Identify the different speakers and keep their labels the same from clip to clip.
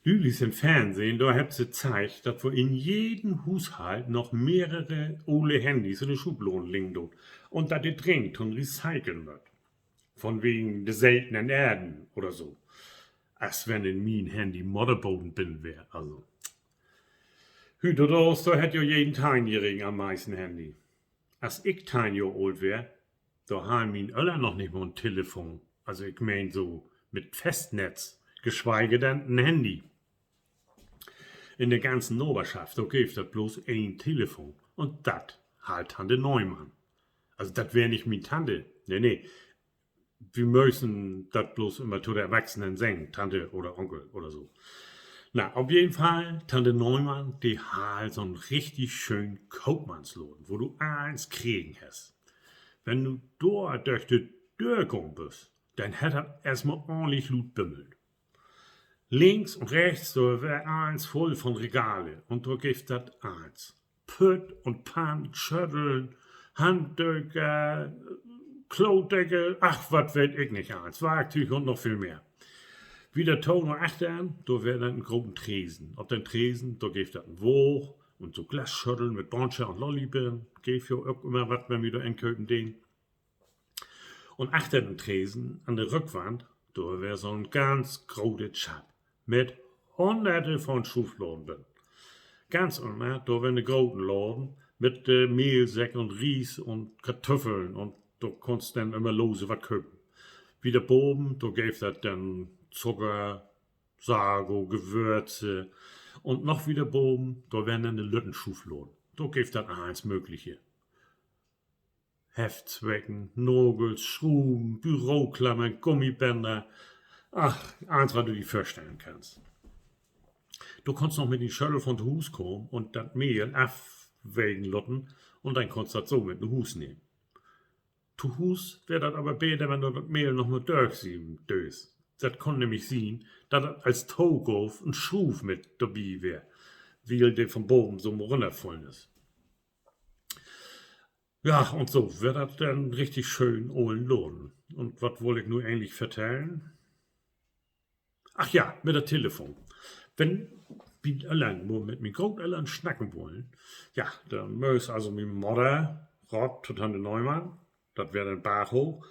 Speaker 1: Lülis im Fernsehen, da habt sie gezeigt, dass wo in jedem Haushalt noch mehrere ole Handys in der Schublade liegen dort. Und dass die dringend und recyceln wird. Von wegen der seltenen Erden oder so. Als wenn in mein Handy Motherboden bin wär, also. Hüter das, da hätt jo jeden Teiljährigen am meisten Handy. Als ich 10 Jahre alt wär, da haben mein Öller noch nicht mal ein Telefon. Also ich mein so mit Festnetz, geschweige denn ein Handy. In der ganzen Nachbarschaft, da gibt das bloß ein Telefon. Und das halt Tante Neumann. Also das wär nicht min Tante. Nee. Wir müssen das bloß immer zu der Erwachsenen sagen, Tante oder Onkel oder so. Na, auf jeden Fall, Tante Neumann, die hat so einen richtig schönen Kaufmannsladen, wo du alles kriegen hast. Wenn du dort durch die Tür gekommen bist, dann hat er erstmal ordentlich Loot bimmelt. Links und rechts, da wär alles voll von Regale und da gibt das alles. Pütt und Pan, Schütteln, Handdecke, Klodeckel, ach, was weiß ich nicht alles, Werktücher und noch viel mehr. Wie der Ton noch achtern, da wär dann ein großen Tresen. Auf den Tresen, da gibt das ein Woch und so Glasschütteln mit Boncher und Lollibirn. Gibt ja auch immer was, wenn wir da einkaufen den. Und achter den Tresen, an der Rückwand, da wär so ein ganz großer Schab mit hunderte von Schufladen drin. Ganz unten, da wär eine großen Laden mit Mehlsäcken und Ries und Kartoffeln und da konntest dann immer lose was kaufen. Wieder boben, da gäb das dann Zucker, Sago, Gewürze und noch wieder boben, da wären dann die Lüttenschufladen. Da gäb das alles Mögliche. Heftzwecken, Nogels, Schruben, Büroklammern, Gummibänder. Ach, eins, was du dir vorstellen kannst. Du konntest noch mit den Schüttel von de Hus kommen und das Mehl abwägen lotten und dann konntest du das so mit de Hus nehmen. Zu Hus wär das aber besser, wenn du das Mehl noch mal durchsieben döst. Das kann nämlich sein, dass das als Togof ein Schuf mit dabei wär, weil der vom Boden so runterfallen ist. Ja, und so wird das dann richtig schön ohlen lohnen. Und was wollte ich nur eigentlich vertellen? Ach ja, mit der Telefon. Wenn wir allein nur mit mir Großeltern schnacken wollen, ja, dann muss also mit Mutter, Rott, zu Tante Neumann, das wäre dann Bach hoch,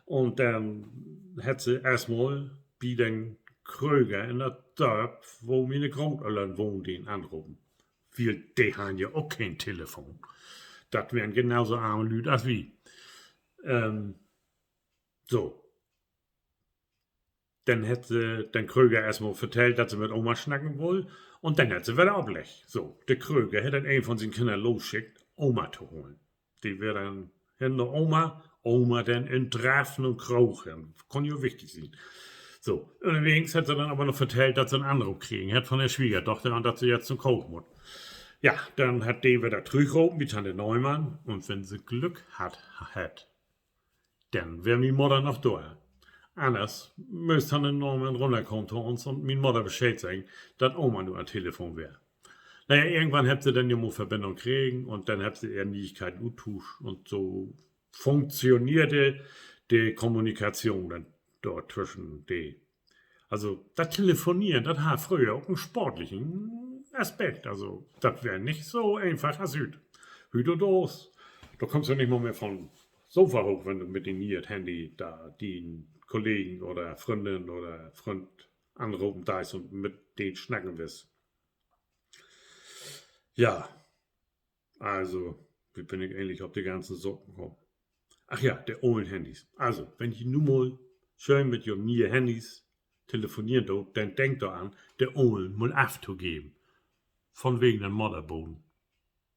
Speaker 1: und dann hätte sie erstmal bei den Kröger in der Dorf, wo meine Großeltern wohnen, den anrufen. Wir, die haben ja auch kein Telefon. Das wären genauso arme Leute als wir. So. Dann hätte den Kröger erstmal vertellt, dass sie mit Oma schnacken wollen. Und dann hätte sie wieder ablegt. So, der Kröger hätte dann einen von seinen Kindern losschickt, Oma zu holen. Die wäre dann hinter Oma dann in Drafen und Krauchen. Kann ja wichtig sein. So, allerdings hat sie dann aber noch vertellt, dass sie einen Anruf kriegen hat von der Schwiegertochter und dass sie jetzt zum Koch muss. Ja, dann hat die wieder zurückgerufen, wie Tante Neumann. Und wenn sie Glück hat, dann wäre die Mutter noch da. Anders müsste Tante Neumann runterkommen zu uns und meine Mutter Bescheid sagen, dass Oma nur am Telefon wäre. Naja, irgendwann hat sie dann ja mal Verbindung kriegen und dann hat sie eher Nichtigkeit austauscht und so funktionierte die Kommunikation dann dort zwischen die. Also, das Telefonieren, das hat früher auch einen sportlichen Aspekt. Also, das wäre nicht so einfach als heute. Heute und das. Da kommst du nicht mal mehr von Sofa hoch, wenn du mit dem Handy da den Kollegen oder Freundin oder Freund anrufen da ist und mit denen schnacken willst. Ja, also, wie bin ich eigentlich auf die ganzen Socken gekommen? Ach ja, der ollen Handys. Also, wenn ich nun mal schön mit ihren neuen Handys telefonieren do, dann denkt doch an, der ollen mal abzugeben. Von wegen den Motherboden.